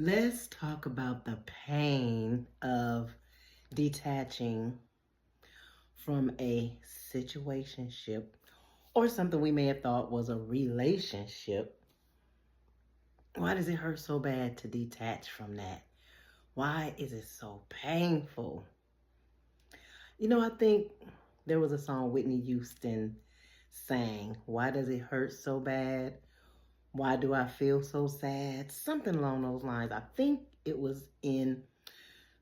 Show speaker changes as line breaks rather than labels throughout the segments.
Let's talk about the pain of detaching from a situationship or something we may have thought was a relationship. Why does it hurt so bad to detach from that? Why is it so painful? I think there was a song Whitney Houston sang, Why Does It Hurt So Bad? Why Do I Feel So Sad? Something along those lines. I think it was in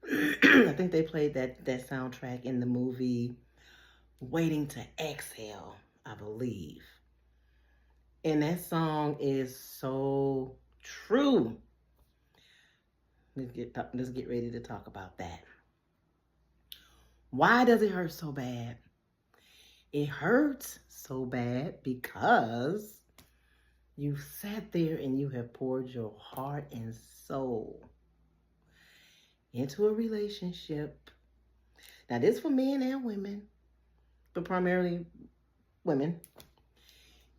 I think they played that soundtrack in the movie Waiting to Exhale, I believe. And that song is so true. Let's get ready to talk about that. Why does it hurt so bad? It hurts so bad because you sat there and you have poured your heart and soul into a relationship. Now, this for men and women, but primarily women.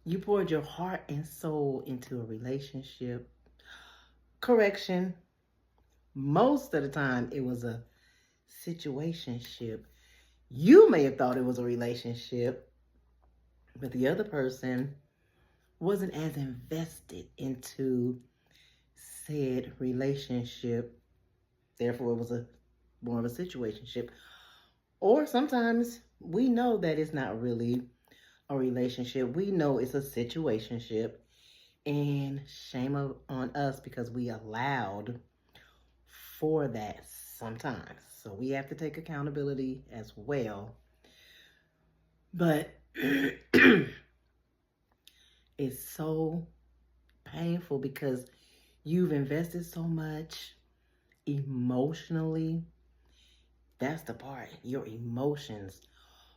You poured your heart and soul into a relationship. Correction, most of the time it was a situationship. You may have thought it was a relationship, but the other person wasn't as invested into said relationship. Therefore, it was a more of a situationship. Or sometimes we know that it's not really a relationship. We know it's a situationship. And shame on us because we allowed for that sometimes. So we have to take accountability as well. But it's so painful because you've invested so much emotionally. That's the part. Your emotions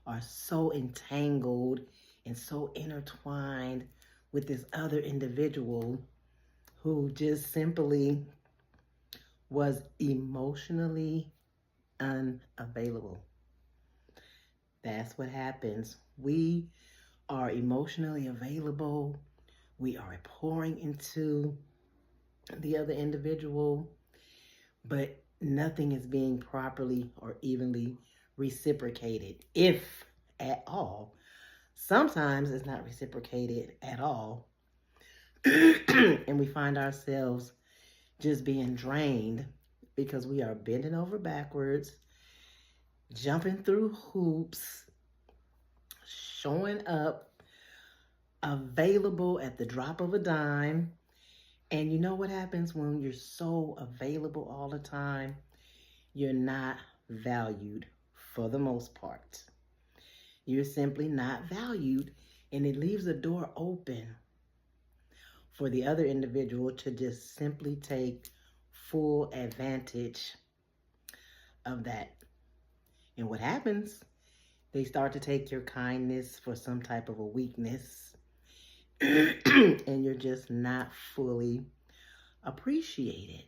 are so entangled and so intertwined with this other individual who just simply was emotionally unavailable. That's what happens. We are emotionally available. We are pouring into the other individual, but nothing is being properly or evenly reciprocated, if at all. Sometimes it's not reciprocated at all. And we find ourselves just being drained because we are bending over backwards, jumping through hoops, showing up, available at the drop of a dime. And you know what happens when you're so available all the time? You're not valued for the most part. You're simply not valued, and it leaves a door open for the other individual to just simply take full advantage of that. And what happens? They start to take your kindness for some type of a weakness, and you're just not fully appreciated.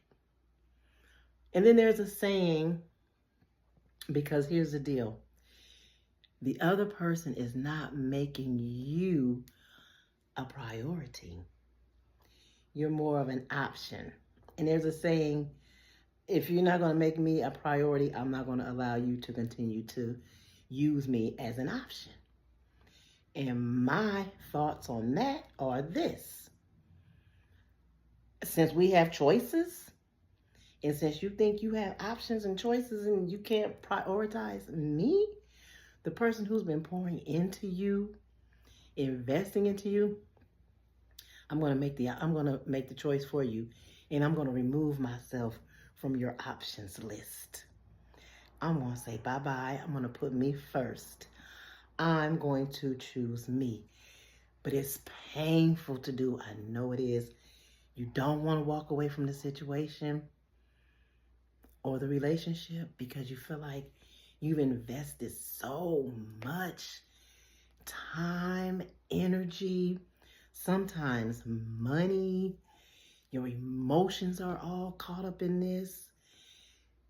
And then there's a saying, because here's the deal, the other person is not making you a priority. You're more of an option. And there's a saying, if you're not going to make me a priority, I'm not going to allow you to continue to use me as an option. And my thoughts on that are this. Since we have choices, and since you think you have options and choices and you can't prioritize me, the person who's been pouring into you, investing into you, I'm going to make the choice for you, and I'm going to remove myself from your options list. I'm going to say bye-bye. I'm going to put me first. I'm going to choose me. But it's painful to do. I know it is. You don't want to walk away from the situation or the relationship because you feel like you've invested so much time, energy, sometimes money. Your emotions are all caught up in this.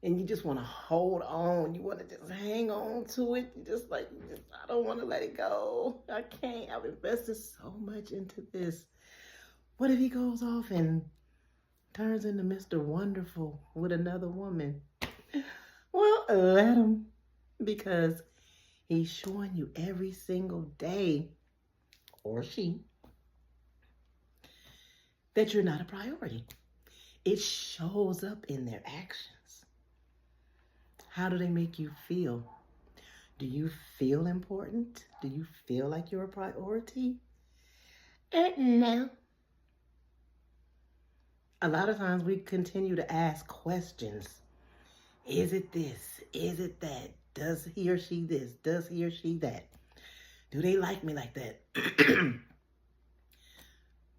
And you just want to hold on. You want to just hang on to it. I don't want to let it go. I can't. I've invested so much into this. What if he goes off and turns into Mr. Wonderful with another woman. Well, let him, because he's showing you every single day, or she, that you're not a priority. It shows up in their actions. How do they make you feel? Do you feel important? Do you feel like you're a priority? No. A lot of times we continue to ask questions. Is it this? Is it that? Does he or she this? Does he or she that? Do they like me like that?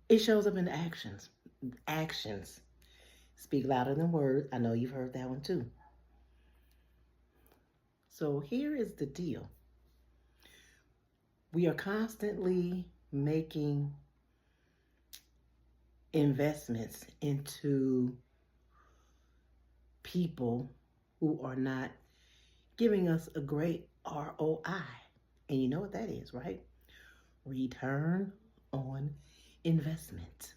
It shows up in the actions. Actions speak louder than words. I know you've heard that one too. So here is the deal. We are constantly making investments into people who are not giving us a great ROI. And you know what that is, right? Return on investment.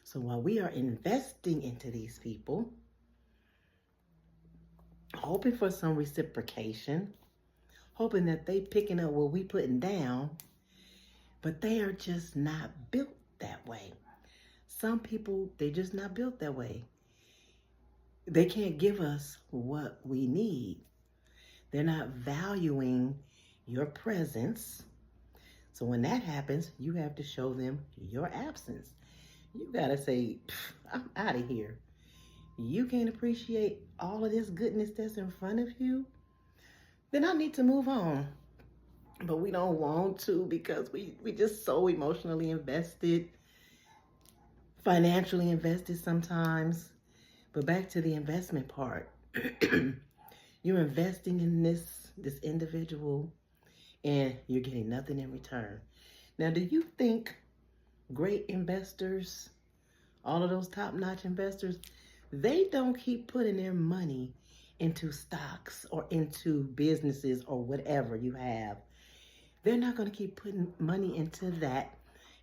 So while we are investing into these people, hoping for some reciprocation, hoping that they picking up what we putting down, but they are just not built that way. Some people, they're just not built that way. They can't give us what we need. They're not valuing your presence. So when that happens, you have to show them your absence. You gotta say, I'm out of here. You can't appreciate all of this goodness that's in front of you, then I need to move on. But we don't want to, because we just so emotionally invested, financially invested sometimes. But back to the investment part. You're investing in this individual, and you're getting nothing in return. Now, do you think great investors, all of those top-notch investors, they don't keep putting their money into stocks or into businesses or whatever you have? They're not going to keep putting money into that,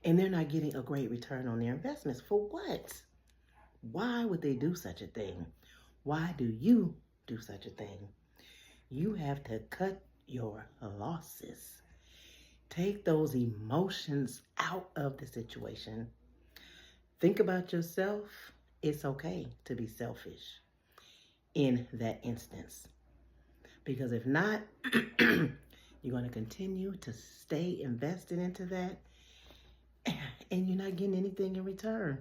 and they're not getting a great return on their investments. For what? Why would they do such a thing? Why do you do such a thing? You have to cut your losses. Take those emotions out of the situation. Think about yourself. It's okay to be selfish in that instance. Because if not, you're going to continue to stay invested into that, and you're not getting anything in return.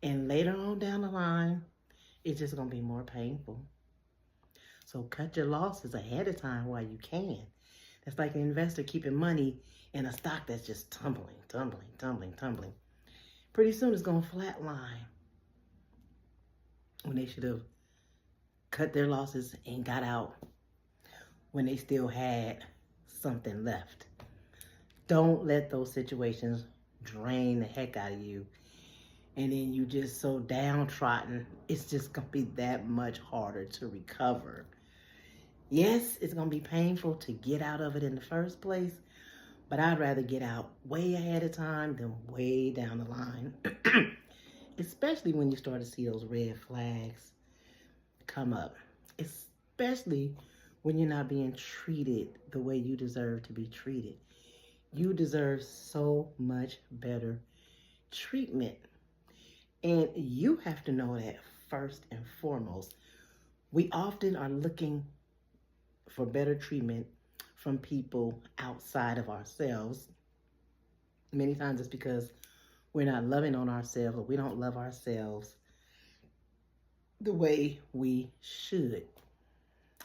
And later on down the line, it's just going to be more painful. So cut your losses ahead of time while you can. That's like an investor keeping money in a stock that's just tumbling. Pretty soon it's going to flatline, when they should have cut their losses and got out when they still had something left. Don't let those situations drain the heck out of you, and then you just so downtrodden, it's just going to be that much harder to recover. Yes, it's going to be painful to get out of it in the first place, but I'd rather get out way ahead of time than way down the line. Especially when you start to see those red flags come up. Especially when you're not being treated the way you deserve to be treated. You deserve so much better treatment. And you have to know that first and foremost. We often are looking for better treatment from people outside of ourselves. Many times it's because we're not loving on ourselves, or we don't love ourselves the way we should.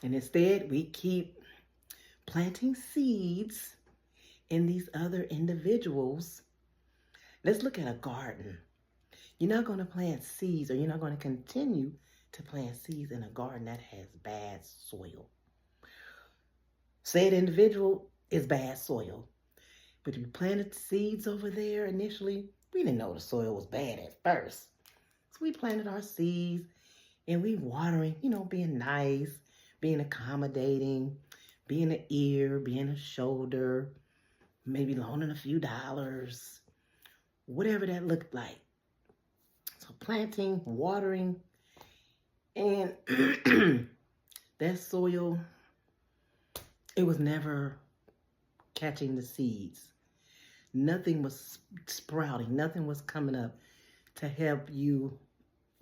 And instead, we keep planting seeds in these other individuals. Let's look at a garden. You're not going to plant seeds, or you're not going to continue to plant seeds in a garden that has bad soil. Say an individual is bad soil, but you planted seeds over there initially. We didn't know the soil was bad at first. So we planted our seeds, and we watering, being nice, being accommodating, being an ear, being a shoulder, maybe loaning a few dollars, whatever that looked like. So planting, watering, and that soil, it was never catching the seeds. Nothing was sprouting. Nothing was coming up to help you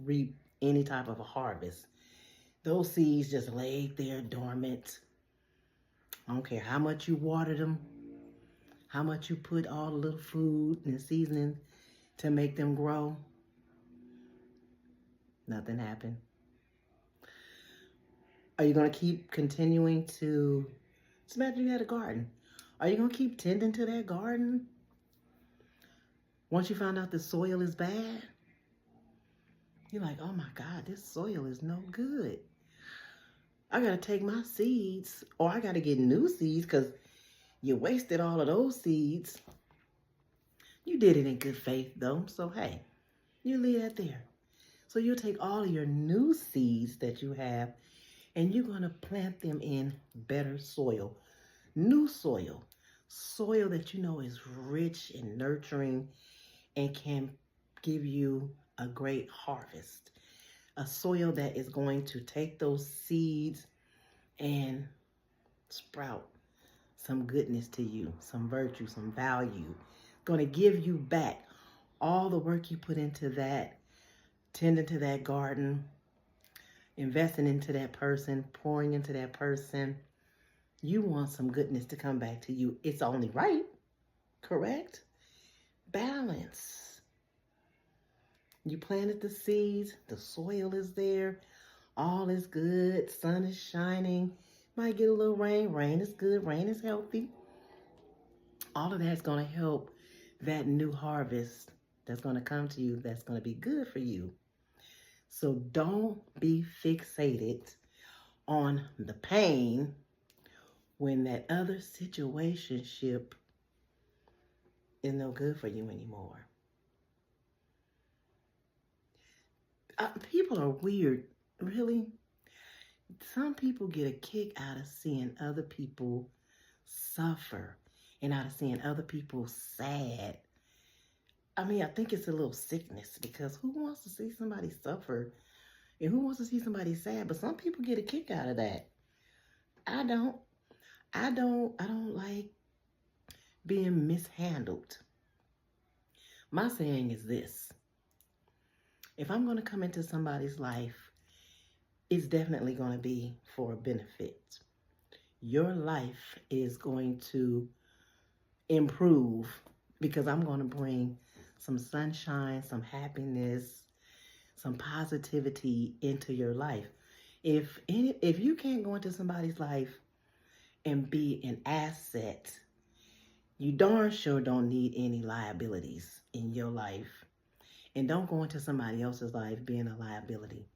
reap any type of a harvest. Those seeds just laid there dormant. I don't care how much you watered them, how much you put all the little food and seasoning to make them grow. Nothing happened. Are you going to keep continuing to, just imagine you had a garden. Are you going to keep tending to that garden? Once you find out the soil is bad, you're like, oh my God, this soil is no good. I got to take my seeds, or I got to get new seeds because you wasted all of those seeds. You did it in good faith though, so hey, you leave that there. So you'll take all of your new seeds that you have and you're going to plant them in better soil. New soil. Soil that you know is rich and nurturing and can give you a great harvest. A soil that is going to take those seeds and sprout some goodness to you, some virtue, some value. Going to give you back all the work you put into that, tending to that garden, investing into that person, pouring into that person. You want some goodness to come back to you. It's only right, correct? Balance. You planted the seeds, the soil is there, all is good, sun is shining, might get a little rain. Rain is good, rain is healthy. All of that's going to help that new harvest that's going to come to you, that's going to be good for you. So don't be fixated on the pain when that other situationship is no good for you anymore. People are weird, really. Some people get a kick out of seeing other people suffer and out of seeing other people sad. I mean, I think it's a little sickness because who wants to see somebody suffer and who wants to see somebody sad? But some people get a kick out of that. I don't. I don't like being mishandled. My saying is this. If I'm going to come into somebody's life, it's definitely going to be for a benefit. Your life is going to improve because I'm going to bring some sunshine, some happiness, some positivity into your life. If you can't go into somebody's life and be an asset, you darn sure don't need any liabilities in your life. And don't go into somebody else's life being a liability.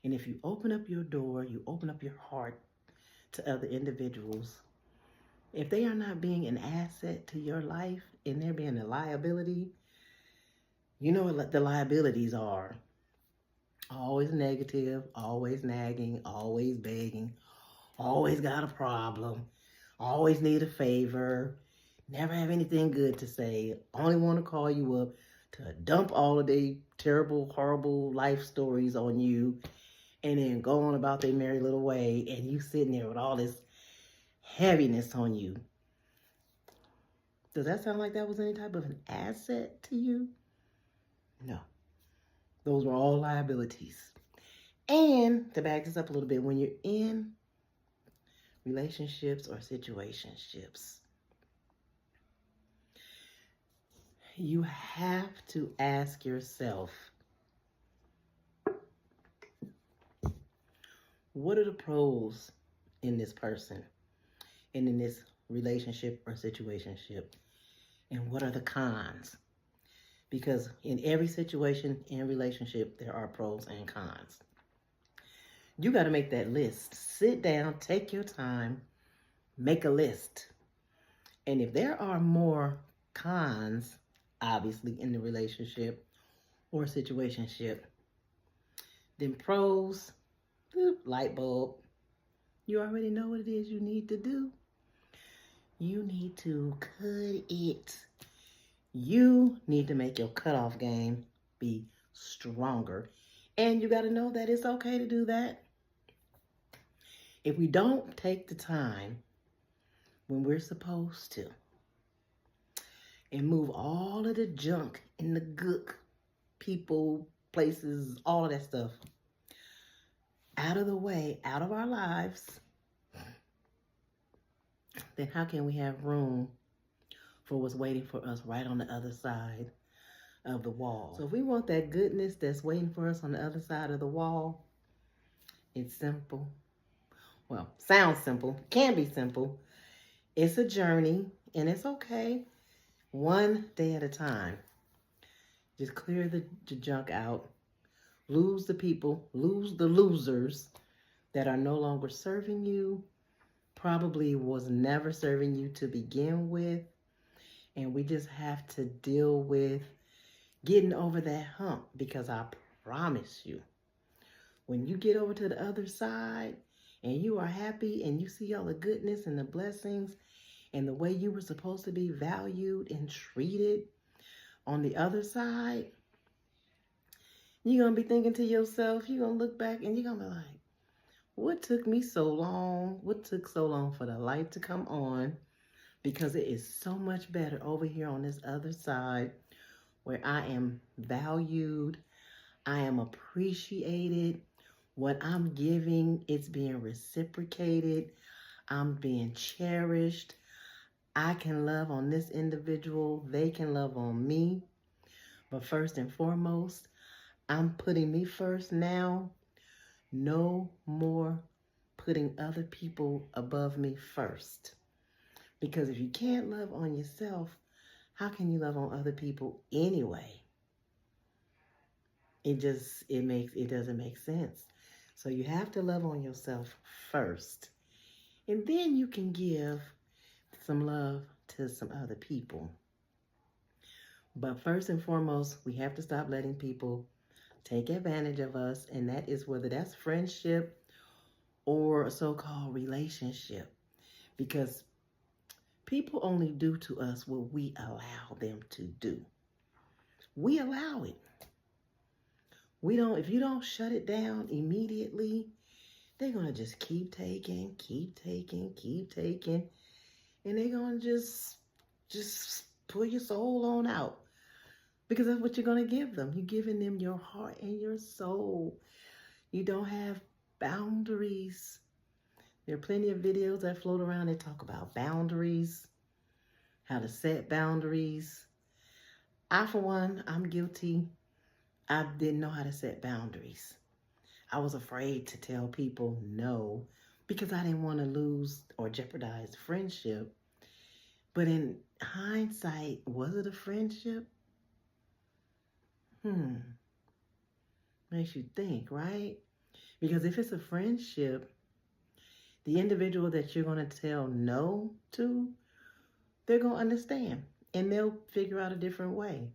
And if you open up your door, you open up your heart to other individuals, if they are not being an asset to your life and they're being a liability, you know what the liabilities are. Always negative, always nagging, always begging, always got a problem, always need a favor, never have anything good to say, only want to call you up to dump all of their terrible, horrible life stories on you and then go on about their merry little way and you sitting there with all this heaviness on you. Does that sound like that was any type of an asset to you? No. Those were all liabilities. And to back this up a little bit, when you're in relationships or situationships, you have to ask yourself, what are the pros in this person and in this relationship or situationship? And what are the cons? Because in every situation and relationship, there are pros and cons. You got to make that list. Sit down, take your time, make a list. And if there are more cons, obviously, in the relationship or situationship, then pros, light bulb, you already know what it is you need to do. You need to cut it. You need to make your cutoff game be stronger. And you got to know that it's okay to do that. If we don't take the time when we're supposed to and move all of the junk and the gook, people, places, all of that stuff out of the way, out of our lives, then how can we have room for what's waiting for us right on the other side of the wall? So if we want that goodness that's waiting for us on the other side of the wall, it's simple. Well, sounds simple, can be simple. It's a journey, and it's okay. One day at a time. Just clear the junk out. Lose the people, lose the losers that are no longer serving you, probably was never serving you to begin with. And we just have to deal with getting over that hump, because I promise you, when you get over to the other side and you are happy and you see all the goodness and the blessings and the way you were supposed to be valued and treated on the other side, you're going to be thinking to yourself, you're going to look back and you're going to be like, what took me so long? What took so long for the light to come on? Because it is so much better over here on this other side, where I am valued, I am appreciated. What I'm giving, it's being reciprocated. I'm being cherished. I can love on this individual. They can love on me. But first and foremost, I'm putting me first now. No more putting other people above me first. Because if you can't love on yourself, how can you love on other people anyway? It doesn't make sense. So you have to love on yourself first. And then you can give some love to some other people. But first and foremost, we have to stop letting people take advantage of us. And that is whether that's friendship or a so-called relationship. Because people only do to us what we allow them to do. We allow it. If you don't shut it down immediately, they're going to just keep taking. And they're going to just pull your soul on out. Because that's what you're going to give them. You're giving them your heart and your soul. You don't have boundaries. There are plenty of videos that float around that talk about boundaries, how to set boundaries. For one, I'm guilty. I didn't know how to set boundaries. I was afraid to tell people no because I didn't want to lose or jeopardize friendship. But in hindsight, was it a friendship? Makes you think, right? Because if it's a friendship, the individual that you're going to tell no to, they're going to understand and they'll figure out a different way.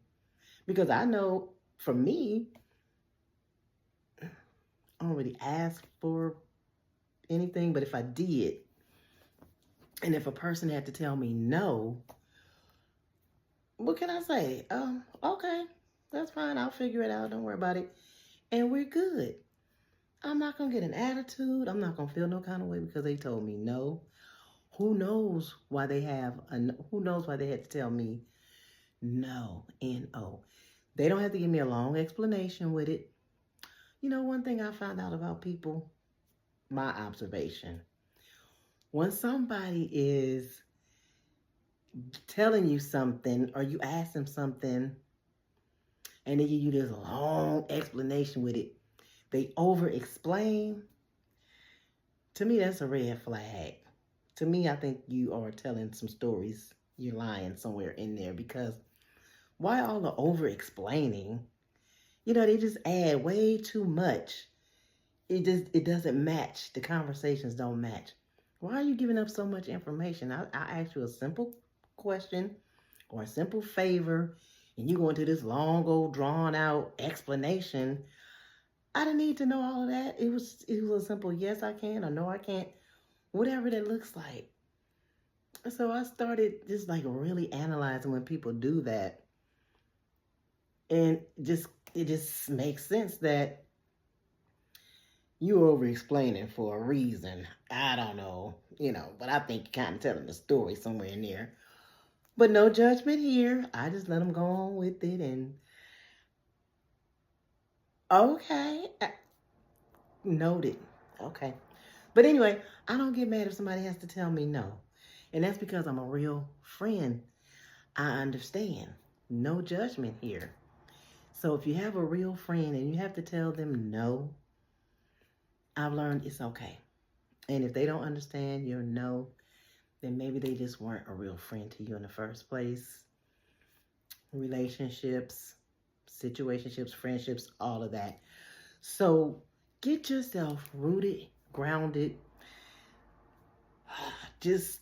Because I know for me, I don't really ask for anything, but if I did, and if a person had to tell me no, what can I say? Okay, that's fine. I'll figure it out. Don't worry about it. And we're good. I'm not going to get an attitude. I'm not going to feel no kind of way because they told me no. Who knows why who knows why they had to tell me no, N-O. They don't have to give me a long explanation with it. You know, one thing I found out about people, my observation, when somebody is telling you something or you ask them something and they give you this long explanation with it, they over-explain. To me, that's a red flag. To me, I think you are telling some stories. You're lying somewhere in there, because why all the over-explaining? You know, they just add way too much. It doesn't match. The conversations don't match. Why are you giving up so much information? I asked you a simple question or a simple favor, and you go into this long, old, drawn-out explanation. I didn't need to know all of that. It was a simple yes, I can, or no, I can't, whatever that looks like. So I started just like really analyzing when people do that. And it just makes sense that you're over explaining for a reason. I don't know, but I think you're kind of telling the story somewhere in there. But no judgment here. I just let them go on with it. And okay, noted. Okay. But anyway, I don't get mad if somebody has to tell me no. And that's because I'm a real friend. I understand. No judgment here. So if you have a real friend and you have to tell them no, I've learned it's okay. And if they don't understand your no, then maybe they just weren't a real friend to you in the first place. Relationships, situationships, friendships, all of that. So get yourself rooted, grounded. Just,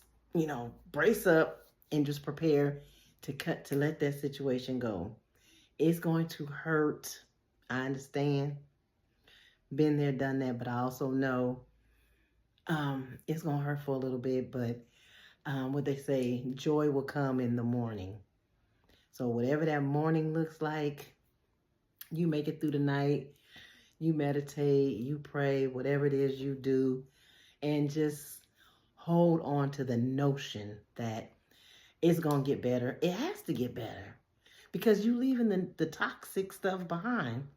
brace up and just prepare to let that situation go. It's going to hurt. I understand. Been there, done that, but I also know it's going to hurt for a little bit, but what they say, joy will come in the morning. So whatever that morning looks like, you make it through the night, you meditate, you pray, whatever it is you do, and just hold on to the notion that it's going to get better. It has to get better because you leaving the toxic stuff behind.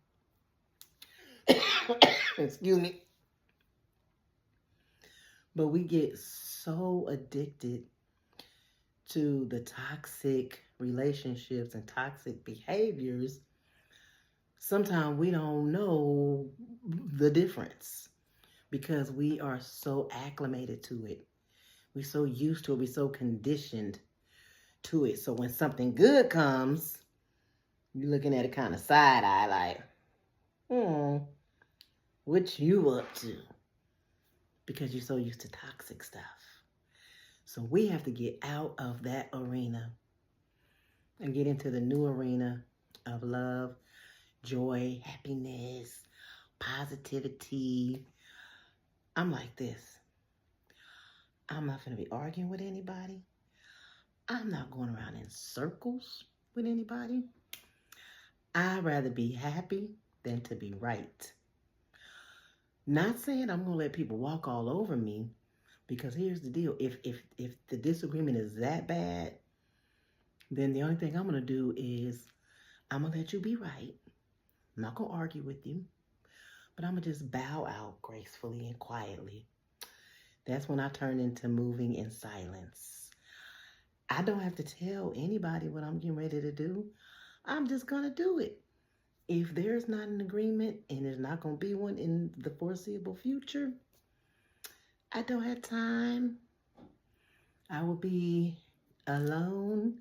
Excuse me. But we get so addicted to the toxic relationships and toxic behaviors. Sometimes we don't know the difference because we are so acclimated to it. We're so used to it. We're so conditioned to it. So when something good comes, you're looking at it kind of side eye like, what you up to? Because you're so used to toxic stuff. So we have to get out of that arena and get into the new arena of love, joy, happiness, positivity. I'm like this. I'm not going to be arguing with anybody. I'm not going around in circles with anybody. I'd rather be happy than to be right. Not saying I'm going to let people walk all over me, because here's the deal. If the disagreement is that bad, then the only thing I'm going to do is I'm going to let you be right. I'm not going to argue with you, but I'm going to just bow out gracefully and quietly. That's when I turn into moving in silence. I don't have to tell anybody what I'm getting ready to do. I'm just going to do it. If there's not an agreement and there's not going to be one in the foreseeable future, I don't have time. I will be alone,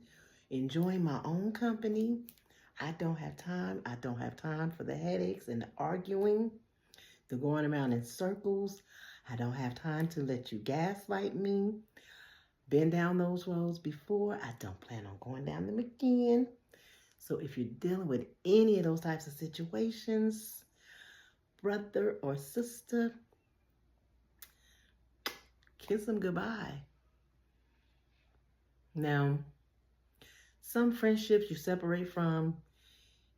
enjoying my own company. I don't have time. I don't have time for the headaches and the arguing, the going around in circles. I don't have time to let you gaslight me. Been down those roads before. I don't plan on going down them again. So if you're dealing with any of those types of situations, brother or sister, kiss them goodbye. Now, some friendships you separate from,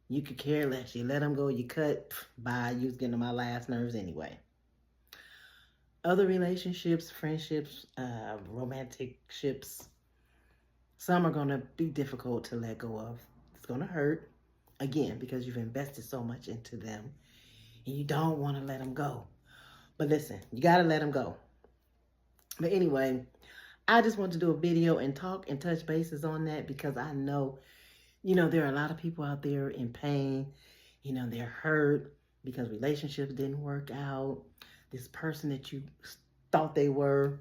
you could care less. You let them go, you cut, bye, you was getting on my last nerves anyway. Other relationships, friendships, romantic ships, some are going to be difficult to let go of. It's going to hurt, again, because you've invested so much into them and you don't want to let them go. But listen, you got to let them go. But anyway, I just want to do a video and talk and touch bases on that because I know, there are a lot of people out there in pain. They're hurt because relationships didn't work out. This person that you thought they were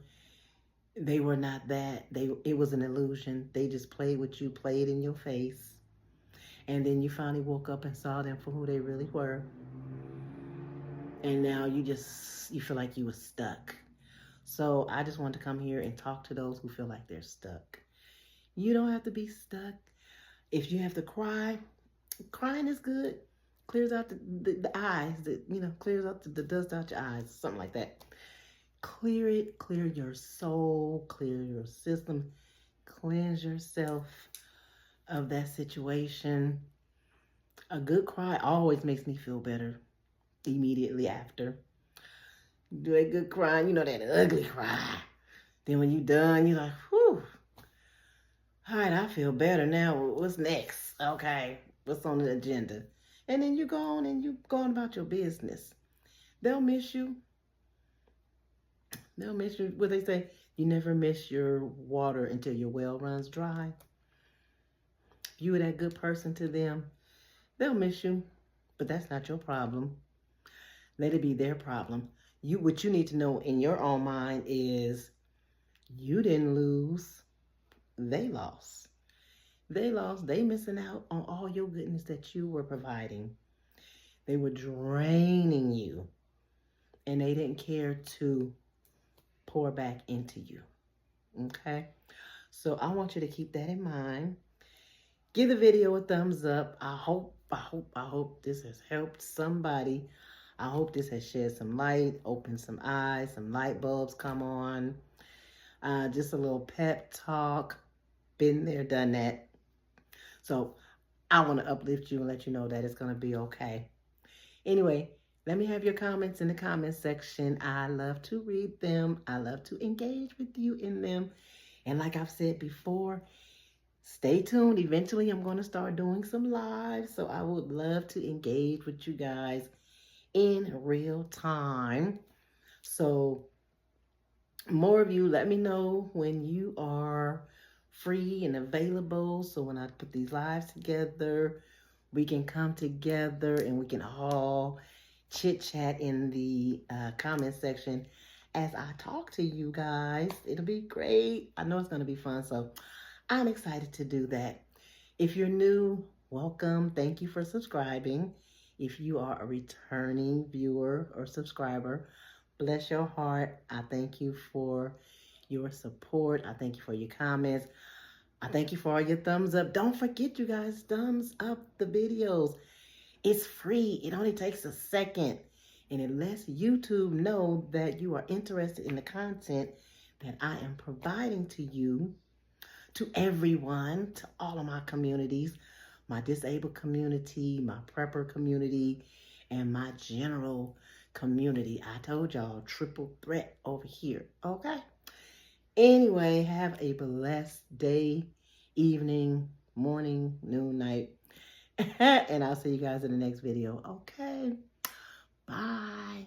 not that. It was an illusion. They just played with you, played in your face. And then you finally woke up and saw them for who they really were. And now you feel like you were stuck. So I just wanted to come here and talk to those who feel like they're stuck. You don't have to be stuck. If you have to cry, crying is good. Clears out the eyes, clears out the dust out your eyes, something like that. Clear it, clear your soul, clear your system, cleanse yourself of that situation. A good cry always makes me feel better immediately after. Do a good cry, you know, that ugly cry. Then when you done, you're like, whew, all right, I feel better now. What's next? Okay, what's on the agenda? And then you go on and you go on about your business. They'll miss you. They'll miss you. What they say, you never miss your water until your well runs dry. If you were that good person to them, they'll miss you. But that's not your problem. Let it be their problem. What you need to know in your own mind is you didn't lose. They lost. They lost. They missing out on all your goodness that you were providing. They were draining you, and they didn't care to pour back into you. Okay? So I want you to keep that in mind. Give the video a thumbs up. I hope this has helped somebody. I hope this has shed some light, opened some eyes, some light bulbs come on. Just a little pep talk. Been there, done that. So I want to uplift you and let you know that it's going to be okay. Anyway, let me have your comments in the comment section. I love to read them. I love to engage with you in them. And like I've said before, stay tuned. Eventually, I'm going to start doing some lives. So I would love to engage with you guys in real time. So more of you, let me know when you are free and available. So when I put these lives together, we can come together and we can all chit chat in the comment section as I talk to you guys. It'll be great. I know it's going to be fun. So I'm excited to do that. If you're new, welcome. Thank you for subscribing. If you are a returning viewer or subscriber, bless your heart. I thank you for your support. I thank you for your comments. I thank you for all your thumbs up. Don't forget, you guys, thumbs up the videos. It's free. It only takes a second. And it lets YouTube know that you are interested in the content that I am providing to you, to everyone, to all of my communities, my disabled community, my prepper community, and my general community. I told y'all, triple threat over here, okay? Anyway, have a blessed day, evening, morning, noon, night. And I'll see you guys in the next video. Okay, bye.